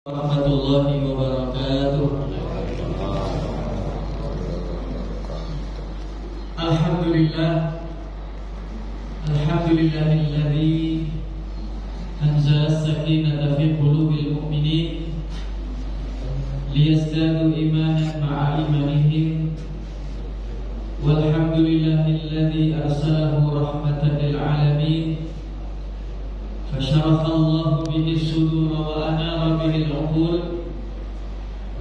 Warahmatullahi wabarakatuh. Alhamdulillahilladzi anzala as-sakinata fi qulubil mu'minin liyazdadu imanan ma'a imanihim. Walhamdulillahilladzi arsalahu rahmatan lil alamin. فشرح الله به الصدور وأنار به العقول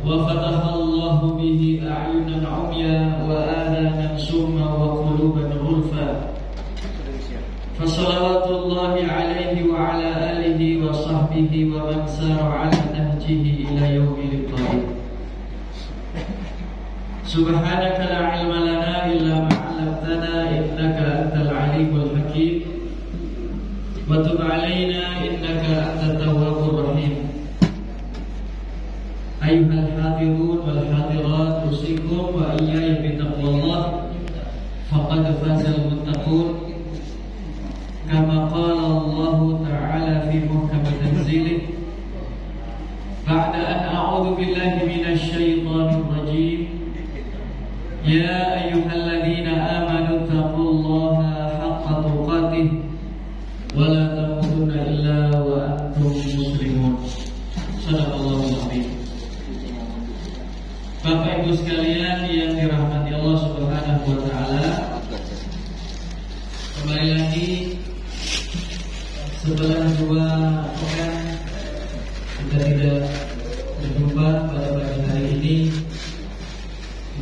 وفتح الله به أعينا عميا وآذانا سما وقلوبا غلفا فصلوات الله عليه وعلى آله وصحبه ومن سار على نهجه إلى يوم اللقاء. سبحانك لا علم لنا إلا ما علمتنا إنك أنت العليم الحكيم وتب علينا إنك أنت التواب الرحيم. أيها الحاضرون والحاضرات أوصيكم وإياي بتقوى الله فقد فاز المتقون كما قال الله تعالى في محكم تنزيله بعد أن أعوذ بالله من الشيطان الرجيم يا أيها الذين آمنوا اتقوا الله حق تقاته ولا تموتن إلا وأنتم مسلمون. Shadaqallahul azim. Bapak Ibu sekalian yang dirahmati Allah Subhanahu wa taala, kembali lagi setelah 2 pekan kita tidak berjumpa pada pagi hari ini,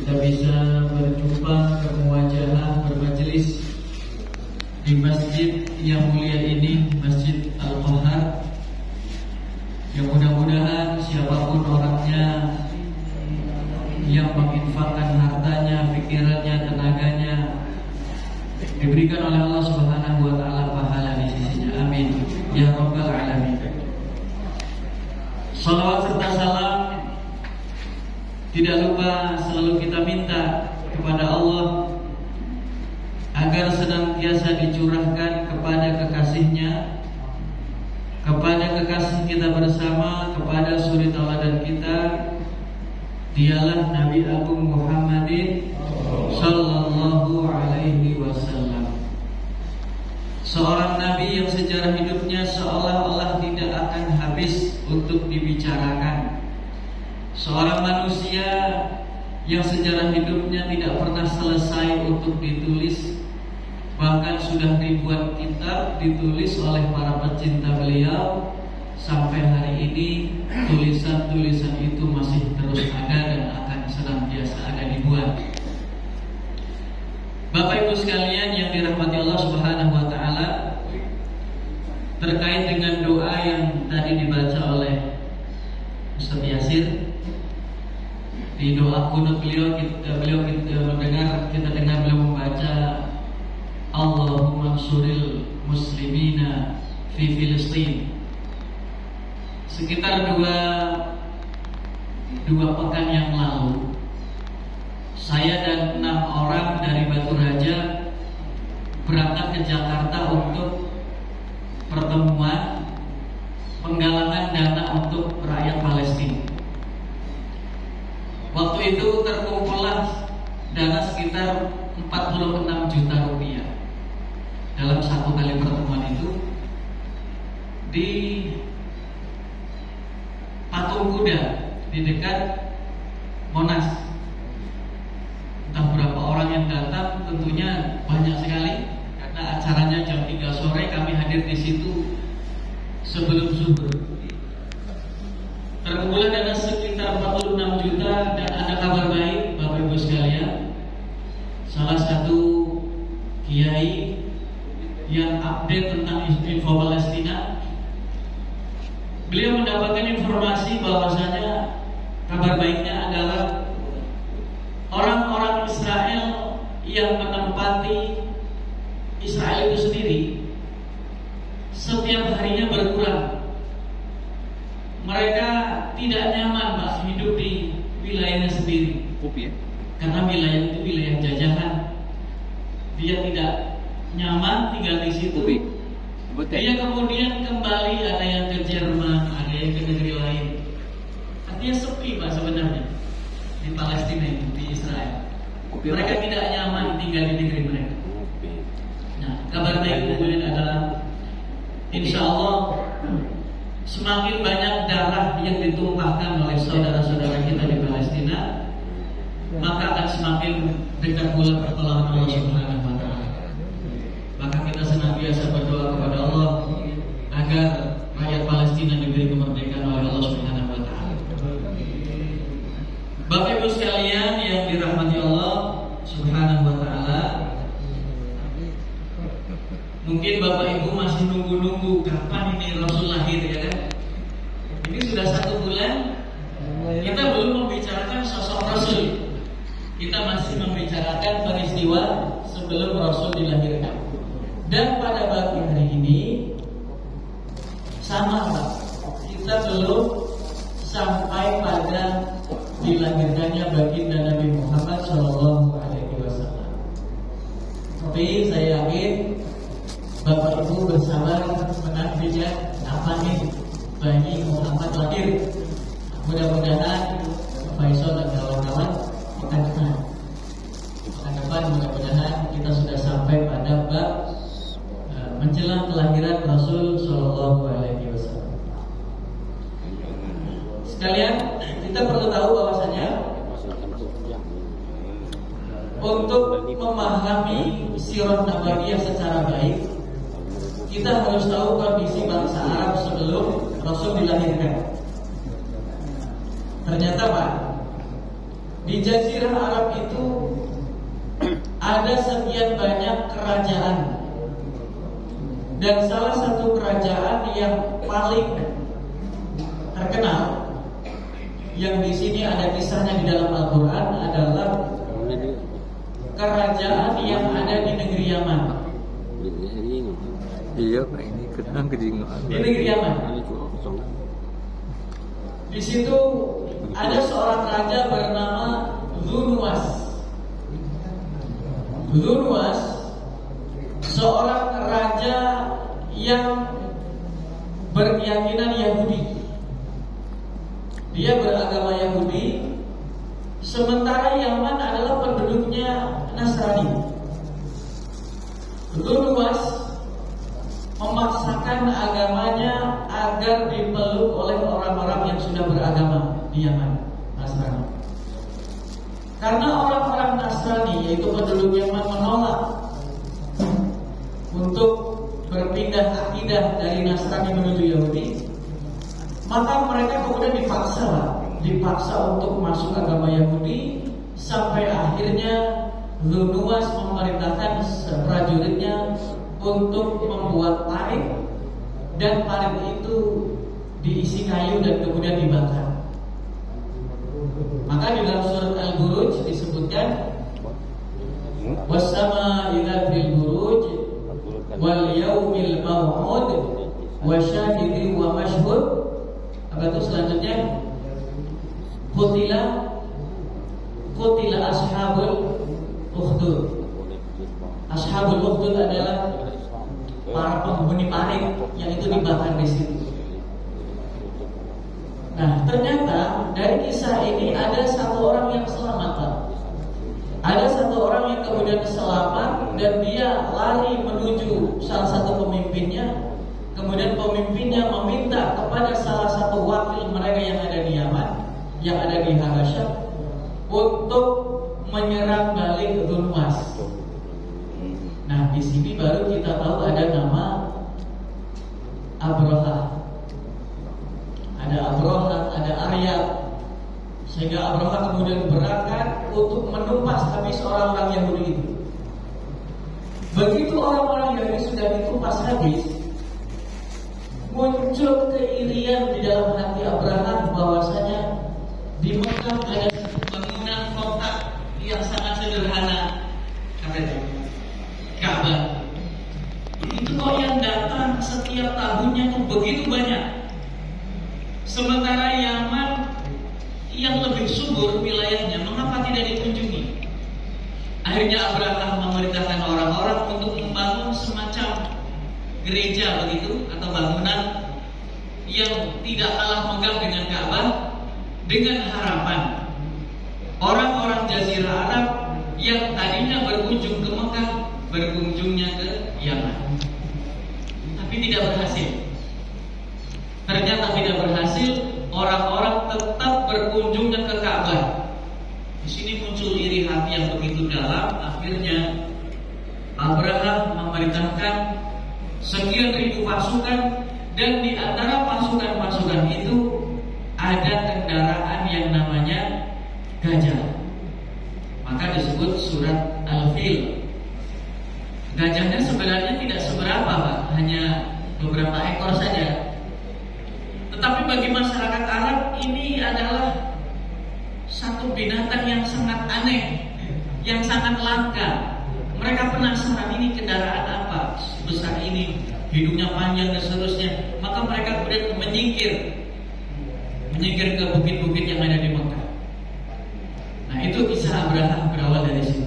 kita bisa berjumpa, bermuajalah, bermajelis di masjid yang mulia ini, Masjid Al-Qahar. Yang mudah-mudahan siapapun orangnya yang menginfakkan hartanya, pikirannya, tenaganya, diberikan oleh Allah Subhanahu wa taala pahala di sisinya. Amin ya rabbal alamin. Salawat serta salam tidak lupa selalu kita minta kepada Allah agar senantiasa dicurahkan kepada kekasihnya, kepada kekasih kita bersama, kepada suri tauladan kita, dialah Nabi Agung Muhammadin sallallahu alaihi wasallam. Seorang Nabi yang sejarah hidupnya seolah-olah tidak akan habis untuk dibicarakan. Seorang manusia yang sejarah hidupnya tidak pernah selesai untuk ditulis. Bahkan sudah ribuan kitab ditulis oleh para pecinta beliau. Sampai hari ini tulisan-tulisan itu masih terus ada dan akan senantiasa ada dibuat. Bapak Ibu sekalian yang dirahmati Allah Subhanahu wa taala, terkait dengan doa yang tadi dibaca oleh Ustaz Yasir, di doa kunut beliau kita dengar beliau membaca Allahumma ansuril muslimina fi Filistin. Sekitar dua pekan yang lalu, saya dan 6 orang dari Batu Raja berangkat ke Jakarta untuk pertemuan penggalangan dana untuk rakyat Palestina. Waktu itu terkumpullah dana sekitar 46 juta rupiah. Dalam satu kali pertemuan itu di patung kuda di dekat Monas. Entah berapa orang yang datang, tentunya banyak sekali karena acaranya jam 3 sore, kami hadir di situ sebelum zuhur. Terkumpul dana sekitar 46 juta dan ada kabar baik Bapak Ibu sekalian. Salah satu kiai yang update tentang info Palestina, beliau mendapatkan informasi bahwasanya kabar baiknya adalah orang-orang Israel yang menempati Israel itu sendiri setiap harinya berkurang. Mereka tidak nyaman hidup di wilayahnya sendiri, karena wilayah itu wilayah jajahan. Dia tidak nyaman tinggal di situ. Dia kemudian kembali, ada yang ke Jerman, ada yang ke negeri lain. Artinya sepi Pak sebenarnya di Palestina ini, di Israel. Mereka tidak nyaman tinggal di negeri mereka. Nah, kabar baik kemudian adalah insya Allah semakin banyak darah yang ditumpahkan oleh saudara-saudara kita di Palestina, maka akan semakin dekat pula pertolongan Allah Subhanahu wa Ta'ala. Maka kita senantiasa berdoa kepada Allah agar rakyat Palestina diberi kemerdekaan oleh Allah Subhanahu wa Ta'ala. Bapak Ibu sekalian yang dirahmati Allah Subhanahu wa Ta'ala, mungkin Bapak Ibu masih nunggu-nunggu kapan ini Rasul lahir, ya kan? Ini sudah 1 bulan kita belum membicarakan sosok Rasul. Kita masih membicarakan peristiwa sebelum Rasul dilahirkan. Dan pada pagi hari ini sama Pak, kita belum sampai pada dilahirkannya baginda Nabi Muhammad Shallallahu Alaihi Wasallam. Tapi saya yakin Bapak Ibu bersabar menantikan apa nih bayi Muhammad lahir. Mudah-mudahan Faisal dan kawan-kawan pekan depan mudah-mudahan kita sudah sampai pada bab menjelang kelahiran Rasul Shallallahu Alaihi Wasallam. Sekalian, kita perlu tahu bahwasanya untuk memahami sirah nabawiyah secara baik, kita harus tahu kondisi bangsa Arab sebelum Rasul dilahirkan. Ternyata Pak, di Jazirah Arab itu ada sekian banyak kerajaan. Dan salah satu kerajaan yang paling terkenal, yang di sini ada kisahnya di dalam Al-Quran, adalah kerajaan yang ada di negeri Yaman. Iya Pak, ini kenang kejingan. Di negeri Yaman. Di situ ada seorang raja bernama Dzunwas. Dzunwas seorang raja yang berkeyakinan Yahudi. Dia beragama Yahudi, sementara Yaman adalah penduduknya Nasrani. Dzunwas memaksakan agamanya agar dipeluk oleh orang-orang yang sudah beragama di Yaman, Nasrani. Karena orang-orang Nasrani, yaitu penduduk Yaman, menolak untuk berpindah akidah dari Nasrani menuju Yahudi, maka mereka kemudian dipaksa untuk masuk agama Yahudi, sampai akhirnya Dzunwas memerintahkan prajuritnya untuk membuat parit, dan parit itu diisi kayu dan kemudian dibakar. Maka di dalam surat Al-Buruj disebutkan was-samaa'i dzatil buruj wal yaumil maw'ud wa syahidin wa mashhud. Apa itu selanjutnya? Qutila ashabul ukhdud. Ashabul ukhdud adalah para penghuni parit yang itu dibakar di situ. Nah, ternyata dari kisah ini ada satu orang yang selamat, Pak. Ada satu orang yang kemudian selamat dan dia lari menuju salah satu pemimpinnya. Kemudian pemimpinnya meminta kepada salah satu wakil mereka yang ada di Yaman, yang ada di Habasyah, untuk menyerang balik Dzunwas. Nah, di sini baru kita tahu ada nama Abraha. Ada Abraha, ada Aryad. Sehingga Abraha kemudian berangkat untuk menumpas habis orang-orang Yahudi itu. Begitu orang-orang Yahudi sudah ditumpas habis, muncul keirian di dalam hati Abraha bahwasanya di Mekah ada bangunan kota yang sangat sederhana, katanya Ka'bah. Itu kok yang datang setiap tahunnya tuh begitu banyak. Sementara Yaman yang lebih subur wilayahnya, mengapa tidak dikunjungi? Akhirnya Abraha memerintahkan orang-orang untuk membangun semacam gereja begitu, atau bangunan yang tidak kalah megah dengan Ka'bah, dengan harapan orang-orang Jazirah Arab yang tadinya berkunjung ke Mekah berkunjungnya ke Yaman, tapi tidak berhasil. Ternyata tidak berhasil. Orang-orang tetap berkunjungnya ke Ka'bah. Di sini muncul iri hati yang begitu dalam. Akhirnya Abraham memerintahkan sekian ribu pasukan, dan di antara pasukan-pasukan itu ada kendaraan yang namanya gajah. Maka disebut surat Al-Fil. Gajahnya sebenarnya tidak seberapa, Pak, hanya beberapa ekor saja. Tetapi bagi masyarakat Arab ini adalah satu binatang yang sangat aneh, yang sangat langka. Mereka penasaran, ini kendaraan apa sebesar ini, hidungnya panjang dan seterusnya. Maka mereka kemudian menyingkir ke bukit-bukit yang ada di Mekah. Nah, itu kisah Abraham berawal dari situ.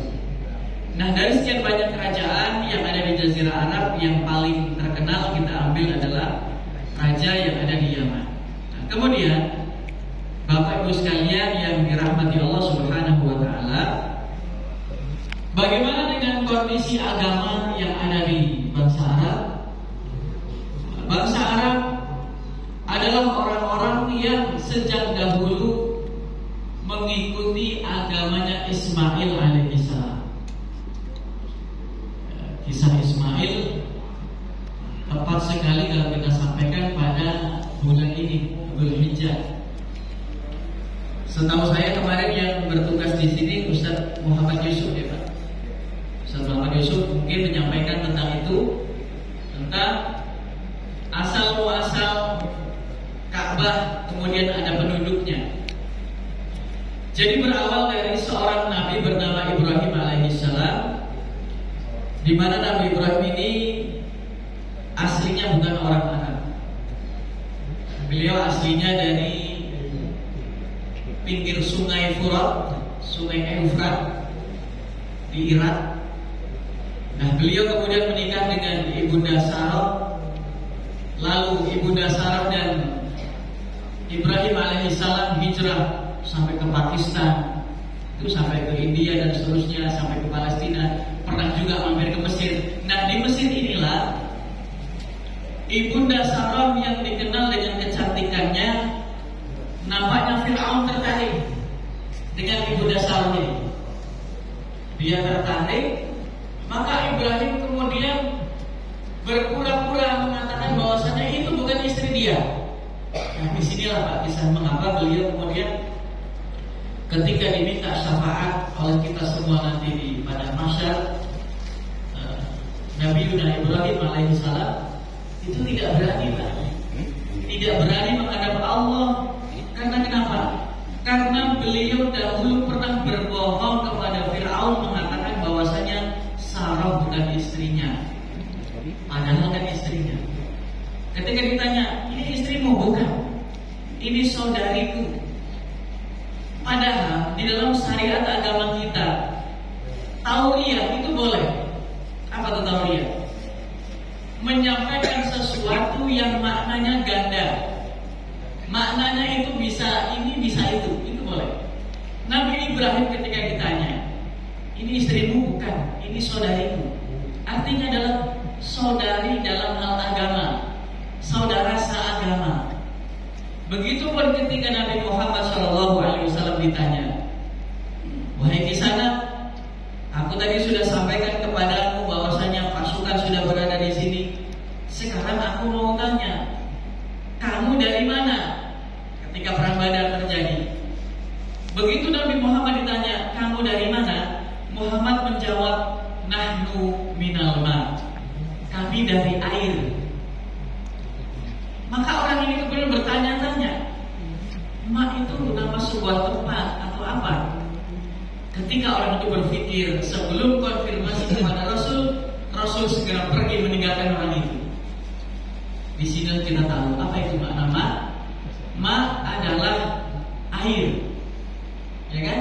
Nah, dari sekian banyak kerajaan yang ada di Jazirah Arab, yang paling terkenal kita ambil adalah raja yang ada di Yaman. Nah, kemudian Bapak Ibu sekalian yang dirahmati Allah Subhanahu wa taala, bagaimana dengan kondisi agama yang ada di bangsa Arab? Bangsa Arab adalah orang-orang yang sejak dahulu mengikuti agamanya Ismail alaihissalam. Kisah Ismail tepat sekali kalau kita sampaikan pada bulan ini, Dzulhijjah. Setahu saya kemarin yang bertugas di sini Ustaz Muhammad Yusuf, ya Pak. Ustaz Muhammad Yusuf mungkin menyampaikan tentang itu, tentang asal muasal Ka'bah, kemudian ada penduduknya. Jadi berawal dari seorang nabi bernama Ibrahim alaihissalam, di mana Nabi Ibrahim ini aslinya bukan orang Arab. Beliau aslinya dari pinggir sungai Furat, sungai Eufrat di Irak. Nah, beliau kemudian menikah dengan Ibunda Sarah. Lalu Ibunda Sarah dan Ibrahim alaihissalam hijrah sampai ke Pakistan, itu sampai ke India dan seterusnya, sampai ke Palestina, pernah juga mampir ke Mesir. Nah, di Mesir inilah Ibunda Sarah yang dikenal dengan kecantikannya, nampaknya Fir'aun tertarik dengan Ibunda Sarah ini. Dia tertarik, maka Ibrahim kemudian berpura-pura mengatakan bahwasanya itu bukan istri dia. Nah, disinilah Pak kisah mengapa beliau kemudian ketika diminta syafaat oleh kita semua nanti di pada mahsyar, Nabi Ibrahim alaihissalam itu tidak berani, Pak. Tidak berani menghadap Allah. Karena kenapa? Karena beliau dahulu pernah berbohong kepada Fir'aun mengatakan bahwasanya Sarah bukan istrinya, padahal kan istrinya. Ketika ditanya, ini istrimu? Bukan, ini saudariku. Padahal di dalam syariat agama kita, tauriyah itu boleh. Apa itu tauriyah? Menyampaikan sesuatu yang maknanya ganda. Maknanya itu bisa ini, bisa itu boleh. Nabi Ibrahim ketika ditanya, ini istrimu? Bukan, ini saudariku. Artinya adalah saudari dalam hal agama, saudara seagama. Begitupun ketika Nabi Muhammad SAW ditanya, wahai kisana, aku tadi sudah sampaikan kepadamu bahwasanya pasukan sudah berada di sini. Sekarang aku mau tanya, kamu dari mana? Ketika perang Badar terjadi, begitu Nabi Muhammad ditanya, kamu dari mana? Muhammad menjawab, nahnu minal ma, kami dari air. Maka orang ini kemudian bertanya-tanya, ma itu nama sebuah tempat atau apa? Ketika orang itu berpikir sebelum konfirmasi kepada Rasul, Rasul segera pergi meninggalkan orang itu. Di sini kita tahu apa itu makna ma. Ma adalah air, ya kan?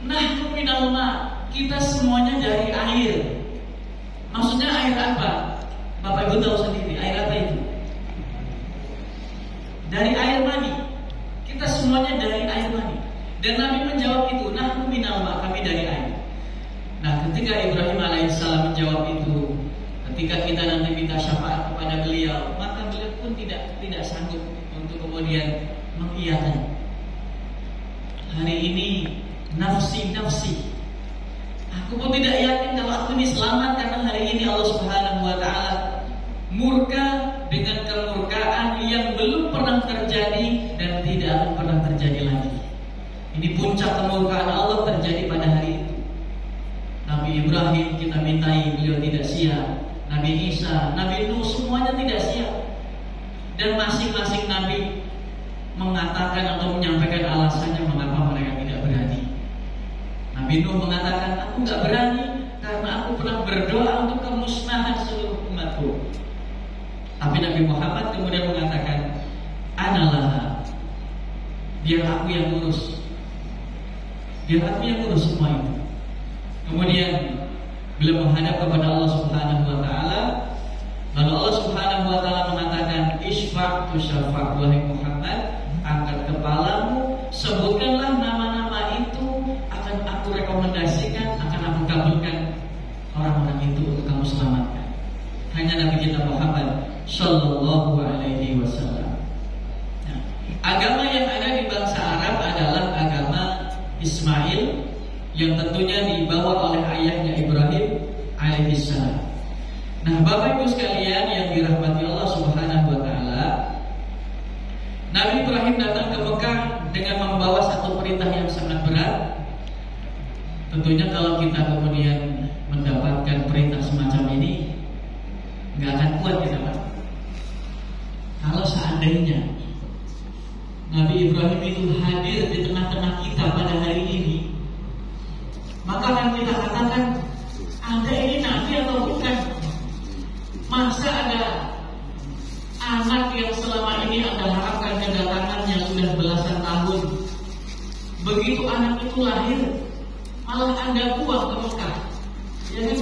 Nahnu minal ma, kita semuanya dari air. Maksudnya air apa? Bapak Ibu tahu sendiri, air apa itu? Dari air mani. Kita semuanya dari air mani. Dan Nabi menjawab itu, nahnu minal ma, kami dari air. Nah, ketika Ibrahim alaihissalam menjawab itu, ketika kita nanti minta syafaat kepada beliau, maka beliau pun tidak sanggup untuk kemudian mengiyakan. Hari ini nafsi, aku pun tidak yakin kalau aku ini selamat, karena hari ini Allah Subhanahu wa Ta'ala murka dengan kemurkaan yang belum pernah terjadi dan tidak akan pernah terjadi lagi. Ini puncak kemurkaan Allah terjadi pada hari itu. Nabi Ibrahim kita mintai, beliau tidak siap. Nabi Isa, Nabi Nuh, semuanya tidak siap. Dan masing-masing Nabi mengatakan atau menyampaikan alasannya mengapa mereka tidak berani. Nabi Nuh mengatakan, aku gak berani karena aku pernah berdoa untuk kemusnahan seluruh umatku. Tapi Nabi Muhammad kemudian mengatakan, analah, biar aku yang ngurus. Biar aku yang ngurus semua itu. Kemudian beliau menghadap kepada Allah Subhanahu wa Ta'ala. Lalu Allah Subhanahu wa Ta'ala mengatakan, isfa' tu syafa', wahai Muhammad, angkat kepalamu, sebutkanlah nama-nama itu, akan aku rekomendasikan, akan aku kabulkan orang-orang itu untuk kamu selamatkan. Hanya Nabi kita Muhammad Sallallahu alaihi wasallam. Nah, agama yang ada di bangsa Arab adalah agama Ismail, yang tentunya dibawa oleh ayahnya Ibrahim alaihissalam. Nah, Bapak Ibu sekalian yang dirahmati Allah Subhanahu wa Ta'ala, Nabi Ibrahim datang ke Mekah dengan membawa satu perintah yang sangat berat. Tentunya kalau kita kemudian mendapatkan perintah semacam ini, nggak akan kuat kita, Pak. Kalau seandainya Nabi Ibrahim itu hadir di tengah-tengah kita pada hari ini, maka akan kita katakan, Anda ini nabi atau bukan? Masa ada anak yang selama ini Anda harapkan kedatangannya sudah belasan tahun, begitu anak itu lahir, malah Anda buang ke Mekah? Ya kan?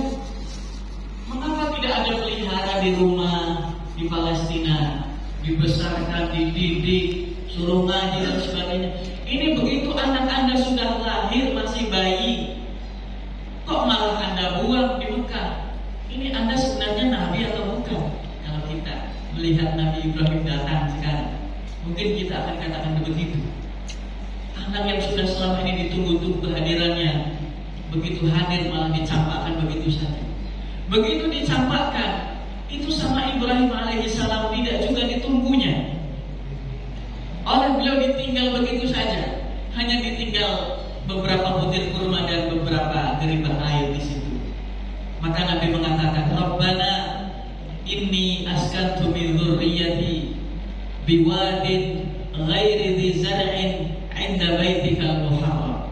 Mengapa tidak ada pelihara di rumah di Palestina, dibesarkan, dididik, suruh ngaji dan sebagainya? Ini begitu anak Anda sudah lahir masih bayi, kok malah Anda buang di Mekah? Ini Anda sebenarnya nabi atau bukan? Kalau kita melihat Nabi Ibrahim datang sekarang, mungkin kita akan katakan begitu. Anak yang sudah selama ini ditunggu-tunggu kehadirannya, begitu hadir malah dicampakkan begitu saja. Begitu dicampakkan, itu sama Ibrahim alaihissalam tidak juga ditunggunya. Oleh beliau ditinggal begitu saja, hanya ditinggal beberapa butir kurma dan beberapa geribah air di situ. Maka Nabi mengatakan, Rabbana inni askantu min dzurriyyati biwadin ghairi dzi zar'in 'inda baitikal muharram.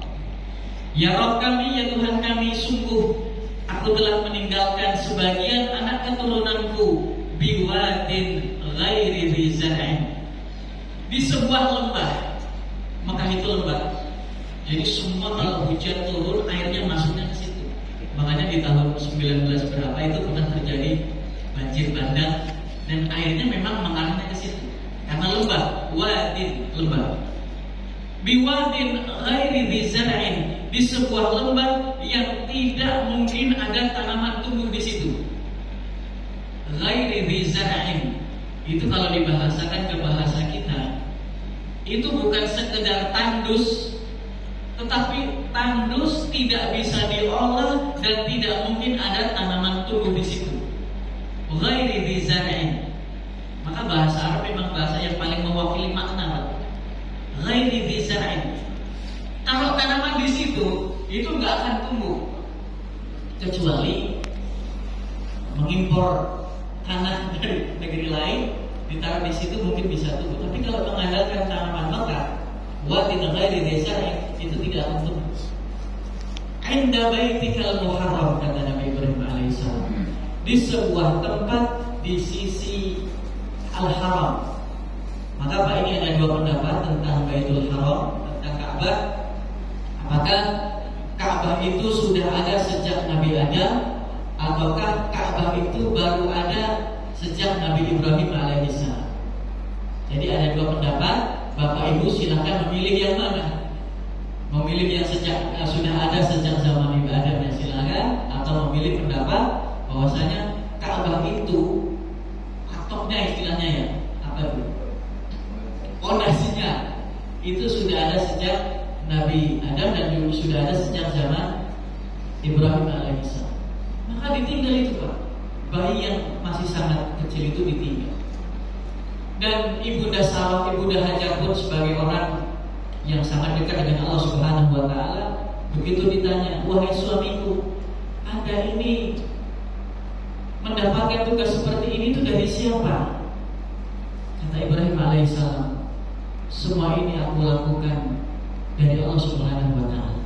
Ya Rabb kami, ya Tuhan kami, sungguh aku telah meninggalkan sebagian anak keturunanku biwadin ghairi dzi zar'in, di sebuah lembah. Mekah itu lembah. Jadi semua kalau hujan turun airnya masuknya ke situ. Makanya di tahun 19 berapa itu pernah terjadi banjir bandang dan airnya memang mengalirnya ke situ karena lembah, wadin, lembah. Biwadin ghairi dzi zar'in, di sebuah lembah yang tidak mungkin ada tanaman tumbuh di situ. Ghairi dzi zar'in itu kalau dibahasakan ke bahasa kita, itu bukan sekedar tandus, tetapi tandus tidak bisa diolah dan tidak mungkin ada tanaman tumbuh di situ. Ghairi dzi zar'in. Maka bahasa Arab memang bahasa yang paling mewakili makna. Ghairi dzi zar'in. Kalau tanaman di situ itu nggak akan tumbuh, kecuali mengimpor tanah dari negeri lain, ditaruh di situ mungkin bisa tumbuh. Tapi kalau mengandalkan tanaman Mekah, wadin ghairi dzi zar'in, itu tidak akan tumbuh. 'Inda baitikal muharram, kata Nabi Ibrahim alaihissalam, di sebuah tempat di sisi Al-Haram. Maka Pak, ini ada dua pendapat tentang Baitul Haram, tentang Ka'bah. Apakah Ka'bah itu sudah ada sejak Nabi Adam, ataukah Ka'bah itu baru ada sejak Nabi Ibrahim alaihissalam? Jadi ada dua pendapat. Bapak Ibu silakan memilih yang mana. Memilih yang sudah ada sejak zaman ibadahnya silakan, atau memilih pendapat bahwasanya Ka'bah itu patoknya istilahnya ya, apa itu? Pondasinya itu sudah ada sejak Nabi Adam dan juga sudah ada sejak zaman Ibrahim alaihissalam. Maka ditinggal itu Pak. Bayi yang masih sangat kecil itu ditinggal. Dan Ibunda Sarah, Ibunda Hajar pun sebagai orang yang sangat dekat dengan Allah Subhanahu wa taala, begitu ditanya, "Wahai suamiku, Anda ini mendapatkan tugas seperti ini itu dari siapa?" Kata Ibrahim alaihissalam, "Semua ini aku lakukan dari Allah Subhanahu wa taala.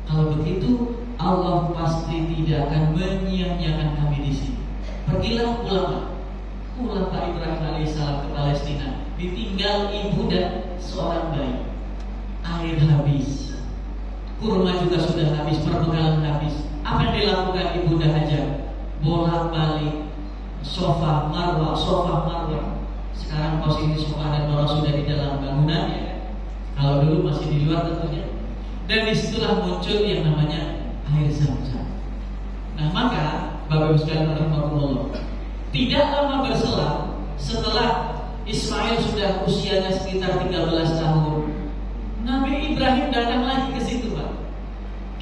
Kalau begitu, Allah pasti tidak akan menyia-nyiakan kami di sini. Pergilah pulang Pak Ibrahim alaihissalam ke Palestina, ditinggal ibu dan seorang bayi. Air habis, kurma juga sudah habis, perbekalan habis. Apa yang dilakukan Ibunda Hajar? Bolak-balik sofa marwah. Sekarang posisi sofa dan marwah sudah di dalam bangunan ya. Kalau dulu masih di luar tentunya. Dan disitulah muncul yang namanya air Zam-Zam. Nah maka Bapak Ibu sekalian rahimahumullah, tidak lama berselang setelah Ismail sudah usianya sekitar 13 tahun, Nabi Ibrahim datang lagi ke situ Pak.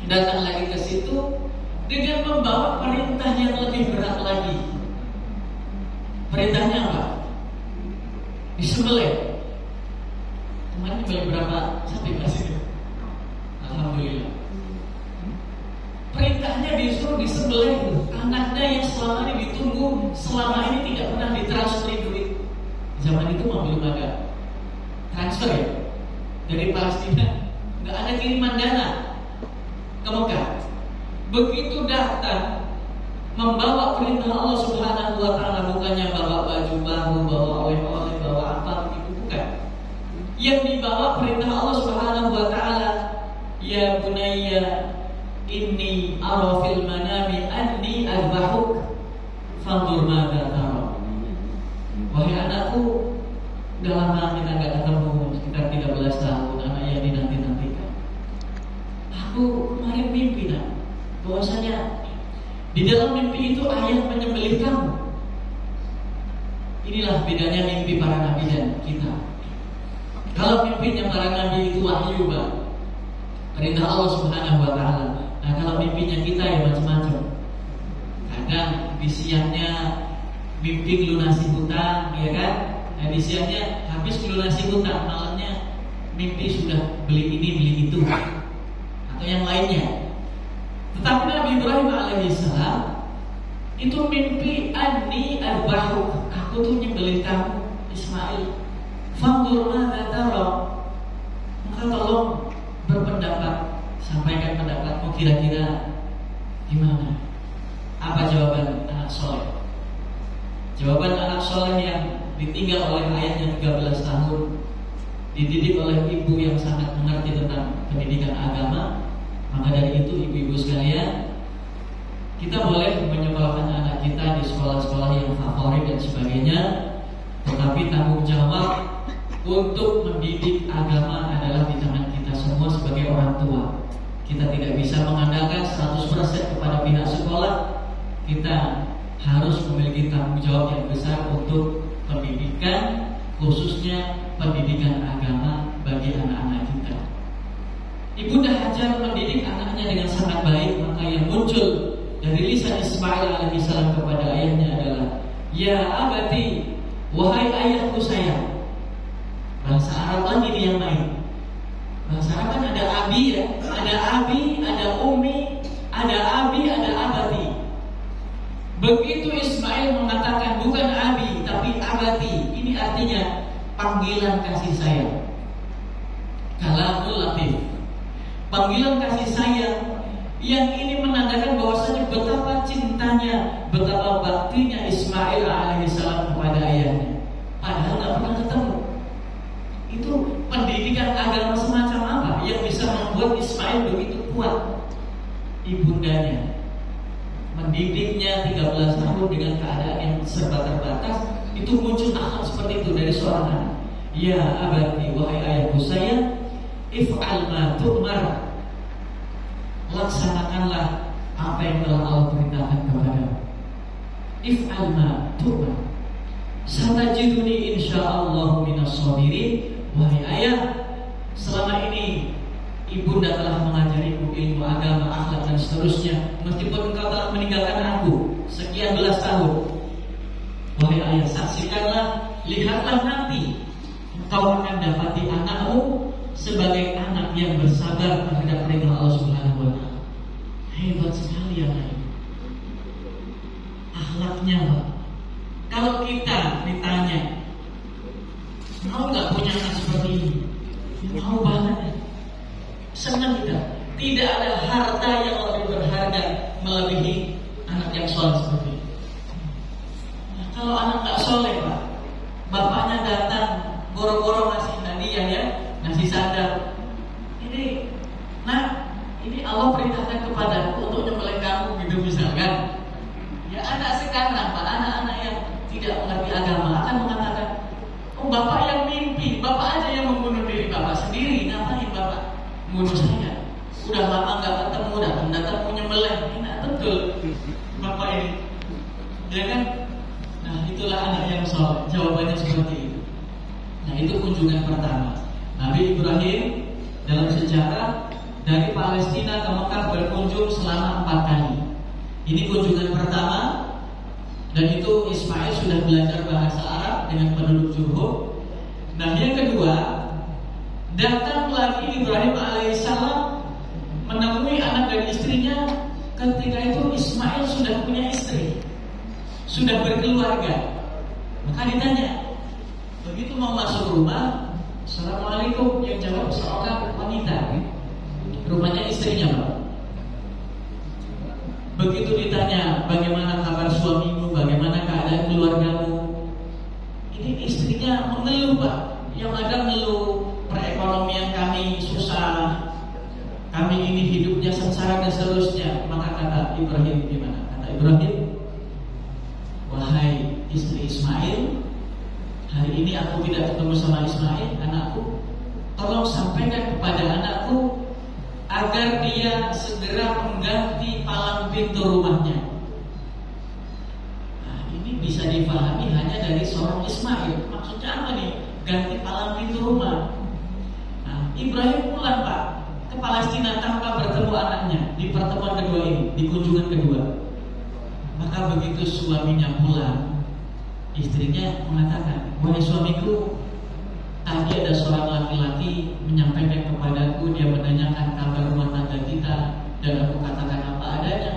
Datang lagi ke situ dengan membawa perintah yang lebih berat lagi. Perintahnya apa? Disembelih. Kemarin nyembelih berapa sapi masih? Alhamdulillah. Perintahnya disuruh disembelih anaknya yang selama ini ditunggu, selama ini tidak pernah ditransfer duit. Zaman itu belum ada transfer ya. Dari Palestina nggak ada kiriman dana ke Mekah. Begitu datang membawa perintah Allah Subhanahu wa taala, bukannya bawa baju baru, bawa oleh-oleh, bawa apa begitu, bukan. Yang dibawa perintah Allah Subhanahu wa taala, ya bunayya inni ara fil manami anni azbahuk fanzur madza tara. Wahai anakku, udah lama kita nggak ketemu, sekitar 13 tahun, anak yang dinanti-nantikan. Aku kemarin mimpi bahwasanya di dalam mimpi itu ayah menyembelih kamu. Inilah bedanya mimpi para nabi dan kita. Kalau mimpinya para nabi itu wahyu, perintah Allah Subhanahu wa taala. Nah, kalau mimpinya kita ya macam-macam. Kadang di siangnya mimpi lunasi hutang, ya kan? Nah, di siangnya habis lunasi hutang, malamnya mimpi sudah beli ini, beli itu, atau yang lainnya. Tetapi Nabi Ibrahim alaihissalam itu mimpi anni arbahuk, aku tuh nyembelih kamu Ismail. Fanzur madza tara. Maka tolong berpendapat, sampaikan pendapatmu kira-kira gimana? Apa jawaban anak soleh? Jawaban anak soleh yang ditinggal oleh ayahnya 13 tahun, dididik oleh ibu yang sangat mengerti tentang pendidikan agama. Maka dari itu ibu-ibu sekalian, kita boleh menyekolahkan anak kita di sekolah-sekolah yang favorit dan sebagainya, tetapi tanggung jawab untuk mendidik agama adalah di tangan kita semua sebagai orang tua. Kita tidak bisa mengandalkan 100% kepada pihak sekolah. Kita harus memiliki tanggung jawab yang besar untuk pendidikan, khususnya pendidikan agama bagi anak-anak kita. Ibunda Hajar mendidik anaknya dengan sangat baik. Maka yang muncul dari lisan Ismail alaihissalam kepada ayahnya adalah, ya abati, wahai ayahku sayang. Bahasa Arab lagi dia yang main. Bahasa Arab kan ada abi ya, ada abi, ada ummi, ada abi, ada abati. Begitu Ismail mengatakan bukan abi tapi abati, ini artinya panggilan kasih sayang. Kalamul latif, panggilan kasih sayang yang ini menandakan bahwasanya betapa cintanya, betapa baktinya Ismail alaihissalam kepada ayahnya. Padahal nggak pernah ketemu. Itu pendidikan agama semacam apa yang bisa membuat Ismail begitu kuat? Ibundanya mendidiknya 13 tahun dengan keadaan yang serba terbatas. Itu muncul akhlak seperti itu dari seorang anak. Ya abati, wahai ayahku sayang, if'al ma tu'mar, laksanakanlah apa yang telah Allah perintahkan kepadamu. If'al ma tu'mar, satajiduni insyaallah minas sabirin. Wahai ayah, selama ini ibunda telah mengajariku ilmu agama, akhlak dan seterusnya, meskipun engkau telah meninggalkan aku sekian belas tahun. Wahai ayah, saksikanlah, lihatlah nanti engkau akan dapati anakmu sebagai anak yang bersabar terhadap perintah Allah Subhanahu wa Ta'ala. Hebat sekali ya ayah, akhlaknya Pak. Kalau kita ditanya, mau nggak punya anak seperti ini? Mau banget. Senang kita. Tidak ada harta yang lebih berharga melebihi anak yang soleh seperti ini. Nah, kalau anak nggak soleh Pak, bapaknya datang goro-goro ngasih hadiah ya, ngasih sandal. Ini, nah, ini Allah perintahkan kepadaku untuk nyembelih kamu gitu misalkan. Ya anak sekarang Pak, anak-anak yang tidak mengerti agama akan mengatakan, oh bapak yang mimpi, bapak aja yang membunuh diri bapak sendiri, ngapain bapak bunuh saya? Udah lama nggak ketemu, datang mau nyembelih, enak betul bapak ini, ya kan? Nah itulah anak yang soleh. Jawabannya seperti itu. Nah itu kunjungan pertama Nabi Ibrahim dalam sejarah dari Palestina ke Mekah berkunjung selama 4 kali. Ini kunjungan pertama. Dan itu Ismail sudah belajar bahasa Arab dengan penduduk Jurhum. Nah yang kedua, datang lagi Ibrahim alaihissalam menemui anak dan istrinya. Ketika itu Ismail sudah punya istri, sudah berkeluarga. Maka ditanya, begitu mau masuk rumah, Assalamualaikum, yang jawab seorang wanita. Rumahnya istrinya Pak. Begitu ditanya, bagaimana kabar suamimu, bagaimana keadaan keluargamu, ini istrinya mengeluh Pak. Yang ada mengeluh, perekonomian kami susah, kami ini hidupnya sengsara dan seterusnya. Maka kata Ibrahim gimana? Kata Ibrahim, wahai istri Ismail, hari ini aku tidak ketemu sama Ismail, anakku. Tolong sampaikan kepada anakku agar dia segera mengganti palang pintu rumahnya. Nah, ini bisa dipahami hanya dari seorang Ismail. Maksudnya apa nih? Ganti palang pintu rumah. Nah, Ibrahim pulang Pak ke Palestina tanpa bertemu anaknya di pertemuan kedua ini, di kunjungan kedua. Maka begitu suaminya pulang, istrinya mengatakan, wahai suamiku, tadi ada seorang laki-laki menyampaikan kepadaku, dia menanyakan kabar rumah tangga kita, dan aku katakan apa adanya.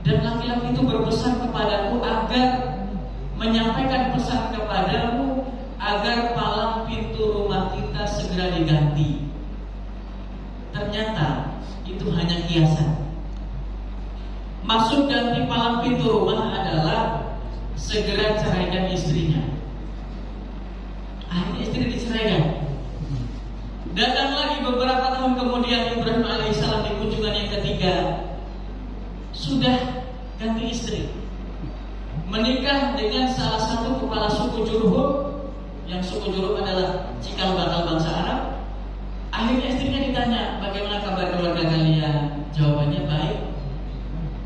Dan laki-laki itu berpesan kepadaku agar menyampaikan pesan kepadamu agar palang pintu rumah kita segera diganti. Ternyata itu hanya kiasan. Maksud ganti palang pintu rumah adalah segera ceraikan istrinya. Akhirnya istri diceraikan. Datang lagi beberapa tahun kemudian Ibrahim alaihissalam di kunjungan yang ketiga, sudah ganti istri, menikah dengan salah satu kepala suku Jurhum, yang suku Jurhum adalah cikal bakal bangsa Arab. Akhirnya istrinya ditanya, bagaimana kabar keluarga kalian? Jawabannya baik,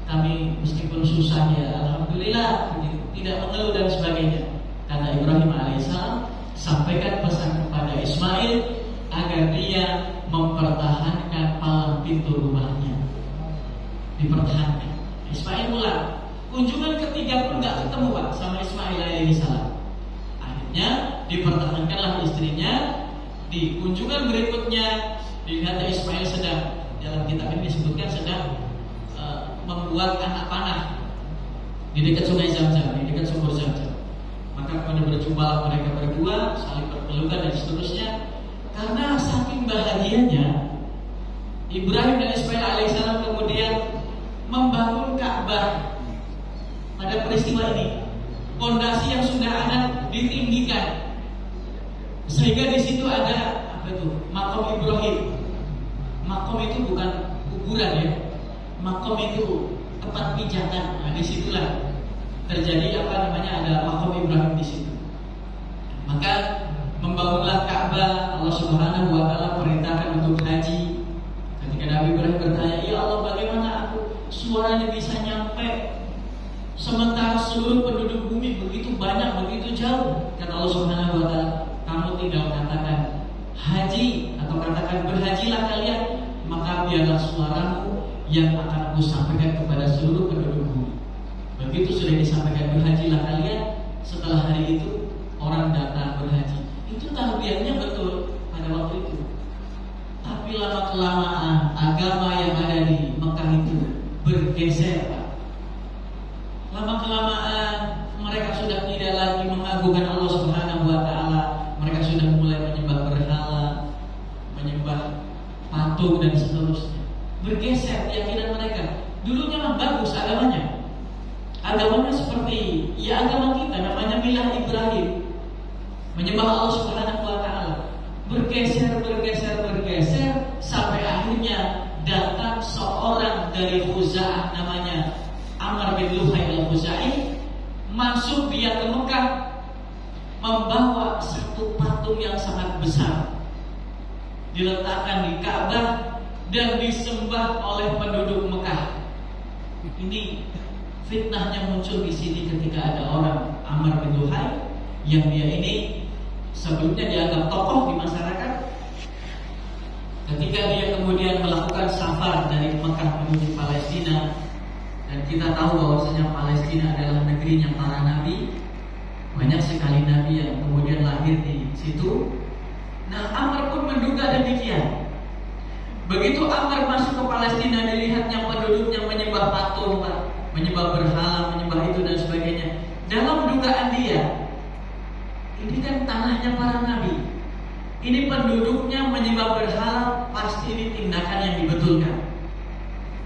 kami meskipun susah ya alhamdulillah, tidak mengeluh dan sebagainya. Kata Ibrahim alaihissalam, sampaikan pesan kepada Ismail agar dia mempertahankan palang pintu rumahnya, dipertahankan. Ismail pulang. Kunjungan ketiga pun nggak ketemu Pak sama Ismail alaihissalam. Akhirnya dipertahankanlah istrinya. Di kunjungan berikutnya dilihat Ismail sedang, dalam kitab ini disebutkan sedang membuat anak panah di dekat sungai Zamzam, di dekat sumur Zamzam. Maka kemudian berjumpa mereka berdua, saling berpelukan dan seterusnya. Karena saking bahagianya, Ibrahim dan Ismail alaihissalam kemudian membangun Ka'bah. Pada peristiwa ini, pondasi yang sudah ada ditinggikan, sehingga di situ ada apa itu? Makom Ibrahim. Makom itu bukan kuburan ya. Makom itu tempat pijakan. Nah, disitulah terjadi apa namanya, ada makom Ibrahim di situ. Maka membangunlah Ka'bah. Allah Subhanahu wa taala perintahkan untuk haji. Ketika Nabi Ibrahim bertanya, "Ya Allah, bagaimana aku suaranya bisa nyampe sementara seluruh penduduk bumi begitu banyak, begitu jauh?" Kata Allah Subhanahu wa taala, "Kamu tinggal katakan haji atau katakan berhajilah kalian, maka biarlah suaramu yang akan aku sampaikan kepada seluruh penduduk bumi." Begitu sudah disampaikan berhajilah kalian, setelah hari itu orang datang berhaji. Itu talbiyahnya betul pada waktu itu. Tapi lama-kelamaan agama yang ada di Mekah itu bergeser, Pak. Lama-kelamaan mereka sudah tidak lagi mengagungkan Allah Subhanahu wa taala. Mereka sudah mulai menyembah berhala, menyembah patung dan seterusnya. Bergeser keyakinan mereka. Dulunya mah bagus agamanya. Agamanya seperti ya agama kita, namanya milah Ibrahim, menyembah Allah Subhanahu wa taala. Bergeser sampai akhirnya datang seorang dari Khuza'ah namanya Amr bin Luhai al-Khuzai, masuk dia ke Mekah membawa satu patung yang sangat besar, diletakkan di Ka'bah dan disembah oleh penduduk Mekah. Ini fitnahnya muncul di sini ketika ada orang Amr bin Luhai yang dia ini sebelumnya dianggap tokoh di masyarakat. Ketika dia kemudian melakukan safar dari Mekah menuju Palestina, dan kita tahu bahwasanya Palestina adalah negerinya para nabi, banyak sekali nabi yang kemudian lahir di situ. Nah, Amr pun menduga demikian. Begitu Amr masuk ke Palestina, dilihatnya penduduknya menyembah patung, menyembah berhala, menyembah itu dan sebagainya. Dalam dugaan dia, ini kan tanahnya para nabi, ini penduduknya menyembah berhala, pasti ini tindakan yang dibetulkan,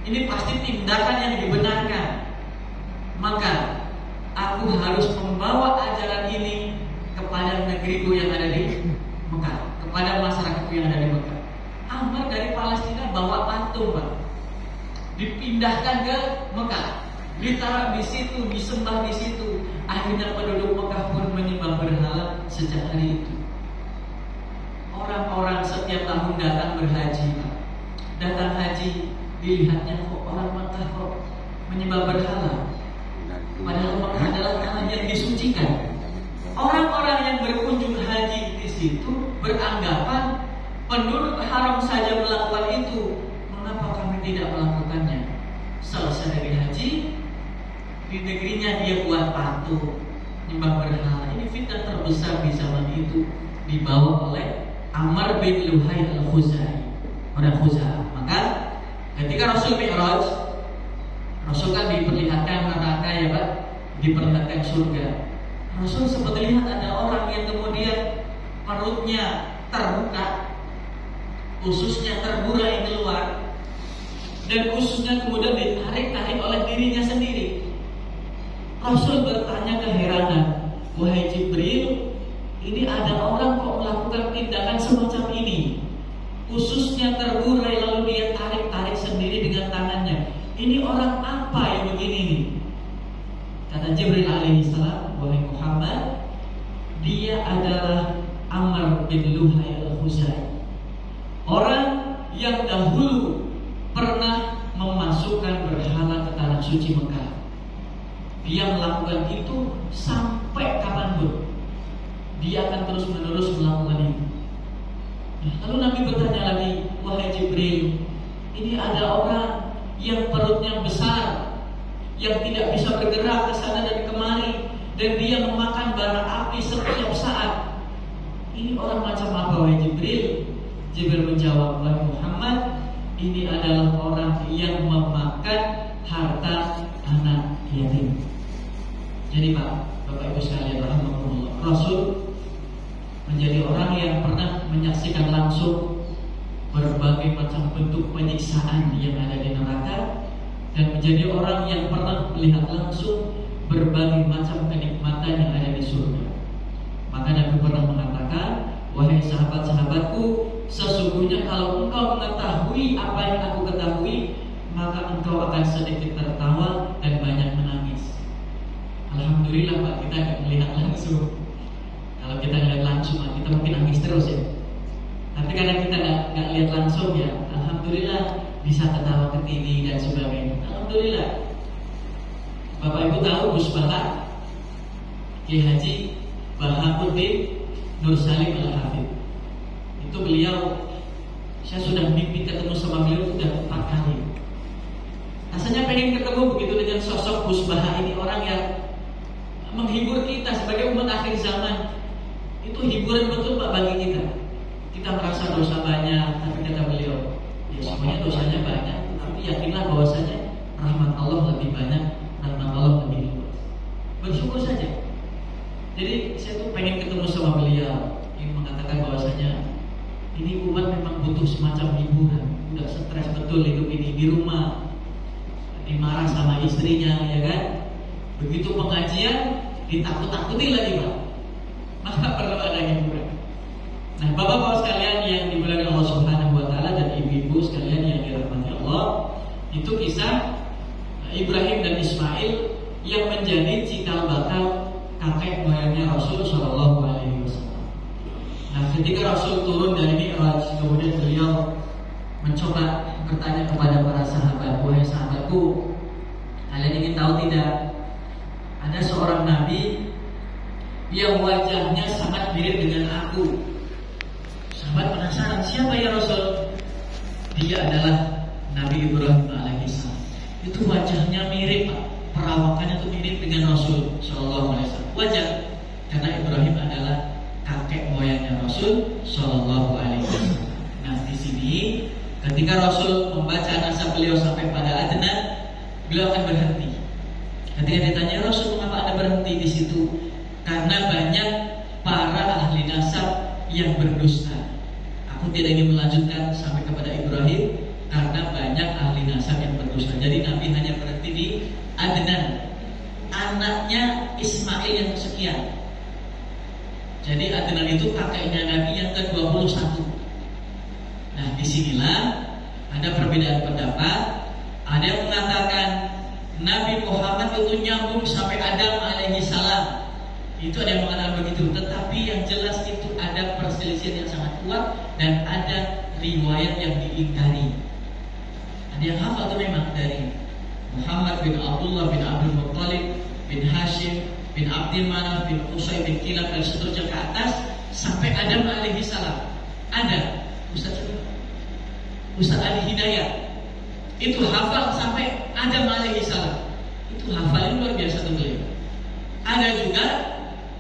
ini pasti tindakan yang dibenarkan. Maka aku harus membawa ajaran ini kepada negeriku yang ada di Mekah, kepada masyarakatku yang ada di Mekah. Amr dari Palestina bawa patung, Pak, dipindahkan ke Mekah, ditaruh di situ, disembah di situ. Akhirnya penduduk Mekah pun menyembah berhala sejak hari itu. Orang-orang setiap tahun datang berhaji, Pak. Datang haji, dilihatnya kok orang Mekah kok menyembah berhala, padahal Mekah adalah tanah yang disucikan. Orang-orang yang berkunjung haji di situ beranggapan penduduk haram saja melakukan itu, mengapa kami tidak melakukannya? Selesai dari haji, di negerinya dia buat patung, nyembah berhala. Ini fitnah terbesar di zaman itu, dibawa oleh Amr bin Luhai al-Khuzai, orang Khuza'ah. Maka ketika Rasul Mi'raj, Rasul kan diperlihatkan neraka ya Pak, diperlihatkan surga. Rasul sempat lihat ada orang yang kemudian perutnya terbuka, ususnya terburai keluar, dan ususnya kemudian ditarik-tarik oleh dirinya sendiri. Rasul bertanya keheranan, "Wahai Jibril, ini ada orang kok melakukan tindakan semacam ini? Ususnya terburai lalu dia tarik-tarik sendiri dengan tangannya. Ini orang apa yang begini nih?" Kata Jibril alaihissalam, "Wahai Muhammad, dia adalah Amr bin Luhai al-Khuzai, orang yang dahulu pernah memasukkan berhala ke tanah suci Mekah. Dia melakukan itu sampai kapanpun. Dia akan terus-menerus melakukan itu." Lalu Nabi bertanya lagi, "Wahai Jibril, ini ada orang yang perutnya besar, yang tidak bisa bergerak ke sana dan kemari, dan dia memakan bara api setiap saat. Ini orang macam apa, wahai Jibril?" Jibril menjawab, "Wahai Muhammad, ini adalah orang yang memakan harta anak yatim." Jadi Pak, Bapak Ibu sekalian rahimakumullah, Rasul menjadi orang yang pernah menyaksikan langsung berbagai macam bentuk penyiksaan yang ada di neraka, dan menjadi orang yang pernah melihat langsung berbagai macam kenikmatan yang ada di surga. Maka Nabi pernah mengatakan, "Wahai sahabat-sahabatku, sesungguhnya kalau engkau mengetahui apa yang aku ketahui, maka engkau akan sedikit tertawa dan banyak menangis." Alhamdulillah Pak, kita akan melihat langsung. Kalau kita lihat langsung, kita kita mungkin nangis terus ya. Tapi karena kita nggak lihat langsung ya, alhamdulillah bisa ketawa ke TV dan sebagainya. Alhamdulillah. Bapak Ibu tahu Gus Baha, Kiai Haji Bahamuddin Nur Salim Al-Hafidh. Itu beliau, saya sudah mimpi ketemu sama beliau sudah 4 kali. Rasanya pengen ketemu begitu dengan sosok Gus Baha ini, orang yang menghibur kita sebagai umat akhir zaman. Itu hiburan betul Pak bagi kita. Kita merasa dosa banyak, tapi kata beliau, ya semuanya dosanya banyak, tapi yakinlah bahwasanya rahmat Allah lebih banyak, rahmat Allah lebih luas. Bersyukur saja. Jadi saya tuh pengen ketemu sama beliau yang mengatakan bahwasanya ini umat memang butuh semacam hiburan. Udah stres betul hidup ini di rumah, dimarah sama istrinya, ya kan? Begitu pengajian ditakut-takuti lagi Pak. Maka perlu ada hiburan. Nah, bapak-bapak sekalian yang dimuliakan Allah Subhanahu wa taala dan ibu-ibu sekalian yang dirahmati Allah, itu kisah Ibrahim dan Ismail yang menjadi cikal bakal kakek moyangnya Rasul Shallallahu Alaihi Wasallam. Nah, ketika Rasul turun dari Mi'raj, kemudian beliau mencoba bertanya kepada para sahabat, wahai sahabatku, kalian ingin tahu tidak? Ada seorang nabi yang wajahnya sangat mirip dengan aku. Sahabat penasaran, siapa ya Rasul? Dia adalah Nabi Ibrahim alaihissalam. Itu wajahnya mirip, perawakannya itu mirip dengan Rasul Shallallahu Alaihi Wasallam. Wajar, karena Ibrahim adalah kakek moyangnya Rasul Shallallahu Alaihi Wasallam. Nah, di sini ketika Rasul membaca nasab beliau sampai pada Adnan, beliau akan berhenti. Ketika ditanya, Rasul, mengapa Anda berhenti di situ? Karena banyak para ahli nasab yang berdusta. Aku tidak ingin melanjutkan sampai kepada Ibrahim karena banyak ahli nasab yang berdusta. Jadi Nabi hanya berhenti di Adnan, anaknya Ismail yang kesekian. Jadi Adnan itu kakeknya Nabi yang ke-21. Nah, disinilah ada perbedaan pendapat. Ada yang mengatakan Nabi Muhammad itu nyambung sampai Adam alaihi salam. Itu ada yang mengatakan begitu. Tetapi yang jelas itu ada perselisihan yang sangat kuat dan ada riwayat yang diingkari. Ada yang hafal itu memang dari Muhammad bin Abdullah bin Abdul Muttalib bin Hashim bin Abdul Manaf bin Qusay bin Kilab dan seterusnya ke atas sampai Adam alaihi salam. Ada Ustaz Ali Hidayat itu hafal sampai Adam alaihi salam. Itu hafalnya luar biasa tuh beliau. Ada juga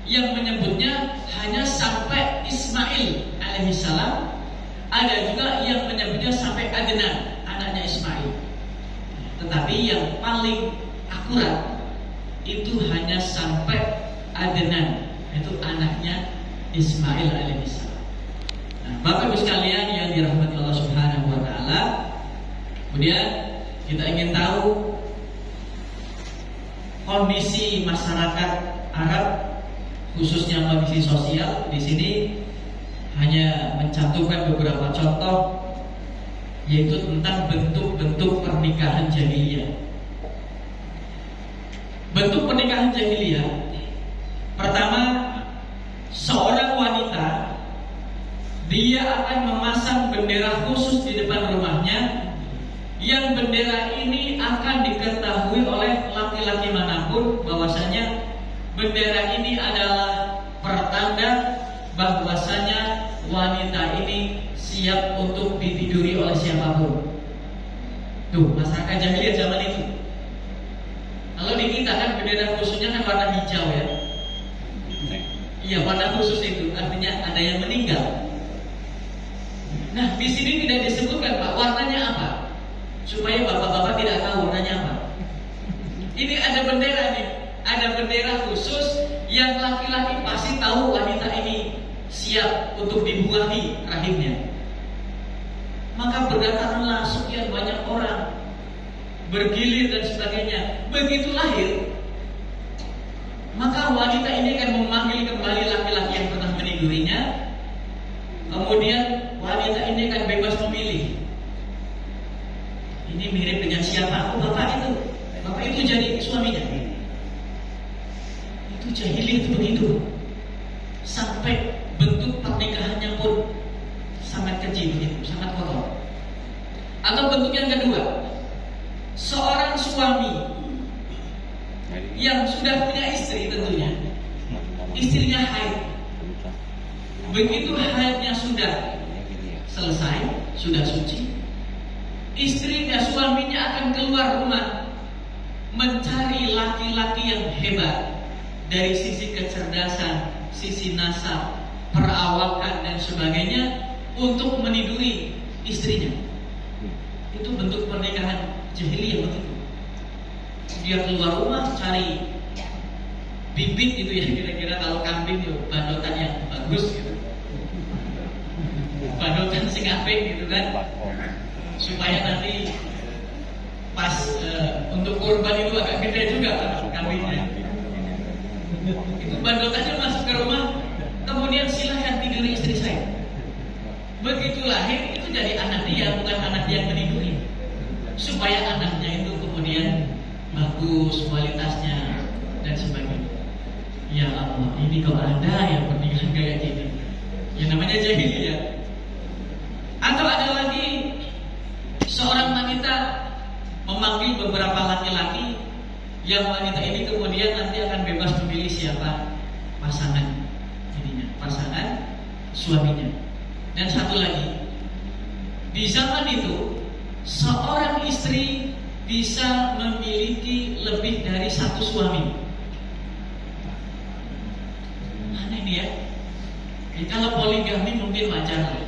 yang menyebutnya hanya sampai Ismail alaihi salam. Ada juga yang menyebutnya sampai Adnan, anaknya Ismail. Tetapi yang paling akurat itu hanya sampai Adnan, itu anaknya Ismail alaihi salam. Nah, Bapak Ibu sekalian yang dirahmati Allah Subhanahu wa taala, kemudian kita ingin tahu kondisi masyarakat Arab, khususnya kondisi sosial. Di sini hanya mencantumkan beberapa contoh, yaitu tentang bentuk-bentuk pernikahan jahiliyah. Bentuk pernikahan jahiliyah pertama, seorang wanita dia akan memasang bendera khusus di depan rumahnya, yang bendera ini akan diketahui oleh laki-laki manapun bahwasanya bendera ini adalah pertanda bahwasanya wanita ini siap untuk ditiduri oleh siapapun. Tuh, masyarakat jahiliyah zaman itu. Kalau di kita kan bendera khususnya kan warna hijau ya. Iya, warna khusus itu artinya ada yang meninggal. Nah, di sini tidak disebutkan Pak warnanya apa, supaya bapak-bapak tidak tahu warnanya apa. Ini ada bendera nih, ada bendera khusus yang laki-laki pasti tahu wanita ini siap untuk dibuahi rahimnya. Maka berdatanganlah sekian banyak orang, bergilir dan sebagainya. Begitu lahir, maka wanita ini akan memanggil kembali laki-laki yang pernah menidurinya. Kemudian wanita ini akan bebas memilih. Ini mirip dengan siapa? Oh, bapak itu jadi suaminya. Itu jahiliyah itu begitu. Sampai bentuk pernikahan Atau bentuk yang kedua, seorang suami yang sudah punya istri, tentunya istrinya haid. Begitu haidnya sudah selesai, sudah suci, istrinya, suaminya akan keluar rumah mencari laki-laki yang hebat dari sisi kecerdasan, sisi nasab, perawakan dan sebagainya untuk meniduri istrinya. Itu bentuk pernikahan jahiliyah begitu. Dia keluar rumah cari bibit gitu ya, kira-kira kalau kambing itu bandotan yang bagus gitu, bandotan sing apik gitu kan, supaya nanti pas untuk kurban itu agak gede juga kambingnya. Itu bandotannya masuk ke rumah, kemudian silahkan tidur istri saya. Begitu lahir itu jadi anak dia, bukan anak yang meniduri, supaya anaknya itu kemudian bagus kualitasnya dan sebagainya. Ya Allah, ini kok ada yang pernikahan kayak gini, yang namanya jahiliyah. Atau ada lagi seorang wanita memanggil beberapa laki-laki, yang wanita ini kemudian nanti akan bebas memilih siapa pasangan ininya, pasangan suaminya. Dan satu lagi, di zaman itu seorang istri bisa memiliki lebih dari satu suami. Mana ini ya? Kalau poligami mungkin wajar.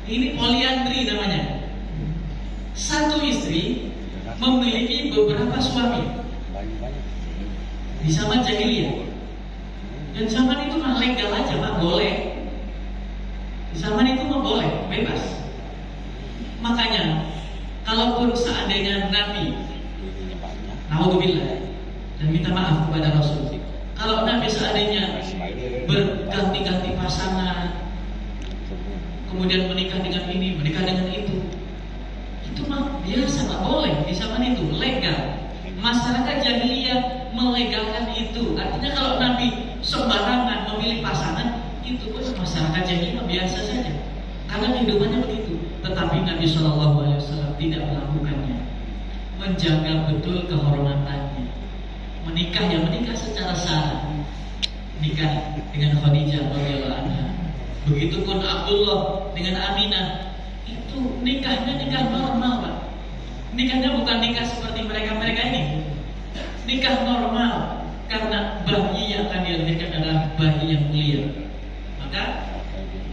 Ini poliandri namanya. Satu istri memiliki beberapa suami. Di zaman jahiliyah. Dan zaman itu mah legal aja, mah boleh. Di zaman itu mah boleh, bebas. Makanya kalaupun seandainya Nabi, naudzubillah, dan minta maaf kepada Rasul, kalau Nabi seandainya berganti-ganti pasangan, kemudian menikah dengan ini, menikah dengan itu mah biasa, nggak boleh di zaman itu, legal. Masyarakat jahiliyah melegalkan itu. Artinya kalau Nabi sembarangan memilih pasangan, itu pun masyarakat jahiliyah biasa saja, karena kehidupannya begitu. Tetapi Nabi SAW tidak melakukannya, menjaga betul kehormatannya. Menikah ya menikah secara sah, nikah dengan Khadijah radhiyallahu anha. Begitupun Abdullah dengan Aminah, itu nikahnya nikah normal, Pak. Nikahnya bukan nikah seperti mereka ini, nikah normal, karena bayi yang akan dilahirkan adalah bayi yang mulia. Maka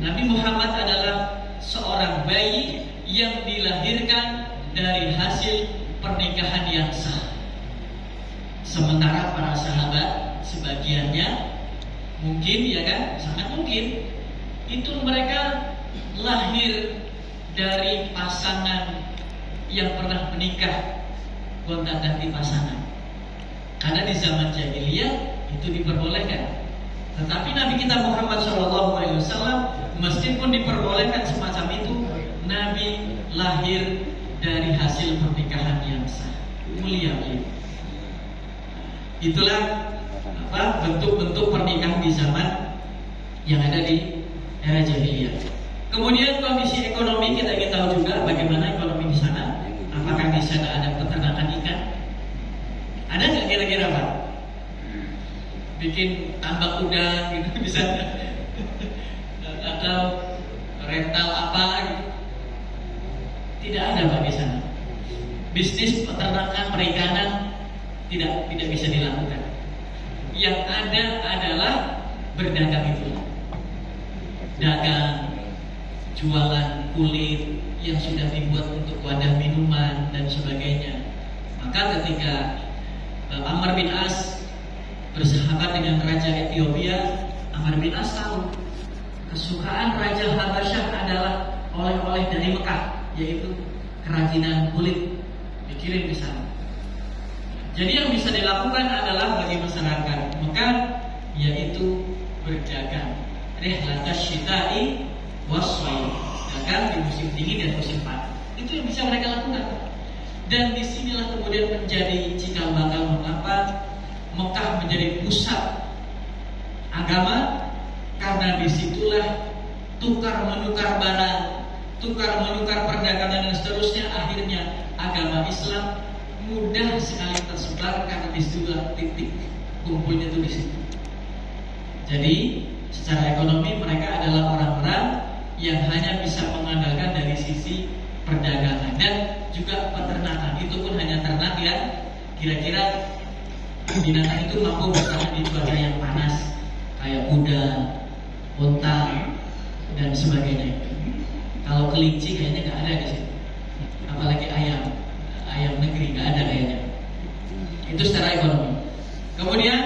Nabi Muhammad adalah seorang bayi yang dilahirkan dari hasil pernikahan yang sah. Sementara para sahabat sebagiannya mungkin, ya kan, sangat mungkin itu mereka lahir dari pasangan yang pernah menikah gonta-ganti pasangan. Karena di zaman jahiliyah itu diperbolehkan. Tetapi Nabi kita Muhammad SAW, meskipun diperbolehkan semacam itu, Nabi lahir dari hasil pernikahan yang sah, mulia. Itulah bentuk-bentuk pernikahan di zaman yang ada di era jahiliyah. Kemudian kondisi ekonomi, kita ingin tahu juga bagaimana ekonomi di sana. Apakah di sana ada peternakan ikan? Ada nggak kira-kira, Pak? Bikin tambak udang gitu di sana, atau rental apa gitu? Tidak ada, Pak, di sana. Bisnis peternakan, perikanan tidak bisa dilakukan. Yang ada adalah berdagang itu, dagang, jualan kulit yang sudah dibuat untuk wadah minuman dan sebagainya. Maka ketika Amr bin As bersahabat dengan Raja Ethiopia, Amr bin As tahu kesukaan Raja Habasyah adalah oleh-oleh dari Mekah, yaitu kerajinan kulit, dikirim ke sana. Jadi yang bisa dilakukan adalah bagi masyarakat Mekah, yaitu berdagang. Rihlatas syita'i waswai, dagang di musim dingin dan musim panas. Itu yang bisa mereka lakukan. Dan disinilah kemudian menjadi cikal bakal mengapa Mekah menjadi pusat agama, karena disitulah tukar menukar barang, tukar menukar perdagangan dan seterusnya, akhirnya agama Islam mudah sekali tersebar karena di situ titik kumpulnya itu di situ. Jadi secara ekonomi mereka adalah orang-orang yang hanya bisa mengandalkan dari sisi perdagangan dan juga peternakan. Itu pun hanya ternak yang kira-kira binatang itu mampu bertahan di cuaca yang panas, kayak kuda, unta, dan sebagainya. Kalau kelinci kayaknya nggak ada di situ, apalagi ayam negeri nggak ada kayaknya. Itu secara ekonomi. Kemudian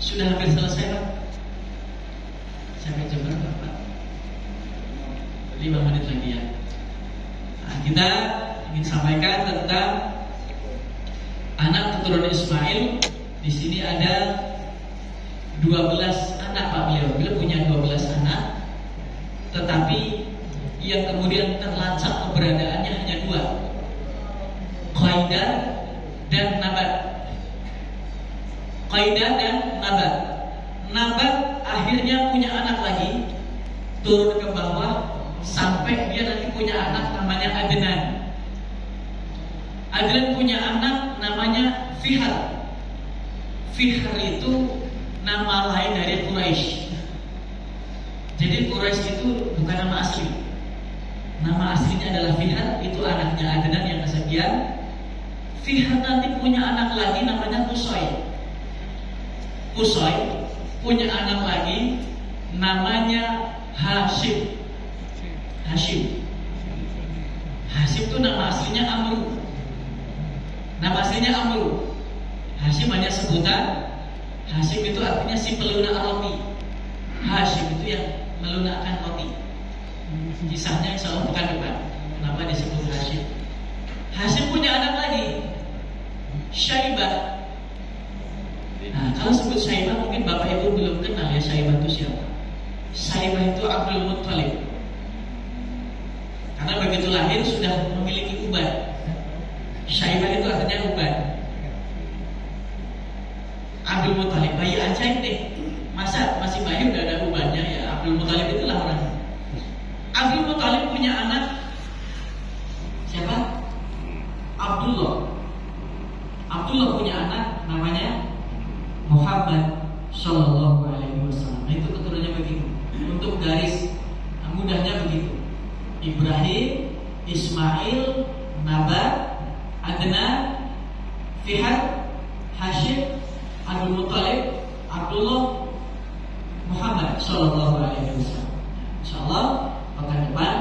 sudah hampir selesai Pak. Sampai jam berapa Pak? 5 menit lagi ya. Nah, kita ingin sampaikan tentang anak keturunan Ismail. Di sini ada 12 anak Pak beliau punya 12 anak. Tetapi yang kemudian terlacak keberadaannya hanya 2, Qaidah dan Nabat. Qaidah dan Nabat. Nabat akhirnya punya anak lagi, turun ke bawah sampai dia nanti punya anak namanya Adnan. Adnan punya anak namanya Fihar. Fihar itu nama lain dari Quraisy. Jadi Quraisy itu bukan nama asli. Nama aslinya adalah Fihar, itu anaknya Adnan yang kesekian. Fihar nanti punya anak lagi namanya Qusay. Qusay punya anak lagi namanya Hashim. Hashim itu nama aslinya Amru. Nama aslinya Amru. Hashim hanya sebutan. Hashim itu artinya si pelunak roti. Hashim itu yang melunakkan roti. Kisahnya insya Allah bukan depan. Kenapa disebut Hashim? Hashim punya anak lagi, Syaibah. Nah, kalau sebut Syaibah mungkin Bapak Ibu belum kenal ya Syaibah itu siapa. Syaibah itu Abdul Muttalib. Karena begitu lahir sudah memiliki uban. Syaibah itu artinya uban. Abdul Muttalib, bayi ajaib deh. Masa masih bayi udah ada ubannya ya. Abdul Muttalib itulah orangnya. Abdul Muttalib punya anak siapa? Abdullah. Abdullah punya anak namanya Muhammad Sallallahu Alaihi Wasallam. Itu keturunannya begitu. Untuk garis mudahnya begitu. Ibrahim, Ismail, Nabat, Adnan, Fihar, Hashim, Abdul Muttalib, Abdullah, Muhammad Sallallahu Alaihi Wasallam. Insyaallah pekan depan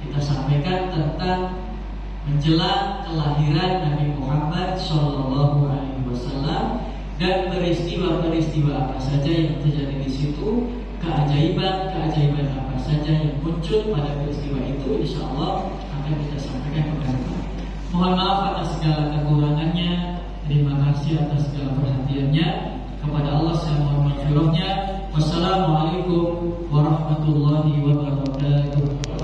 kita sampaikan tentang menjelang kelahiran Nabi Muhammad Sallallahu Alaihi Wasallam dan peristiwa-peristiwa apa saja yang terjadi di situ, keajaiban apa saja yang muncul pada peristiwa itu, insyaallah akan kita sampaikan pekan depan. Mohon maaf atas segala kekurangannya. Terima kasih atas segala perhatiannya. Kepada Allah saya mohon maghfirahnya. Wassalamualaikum warahmatullahi wabarakatuh.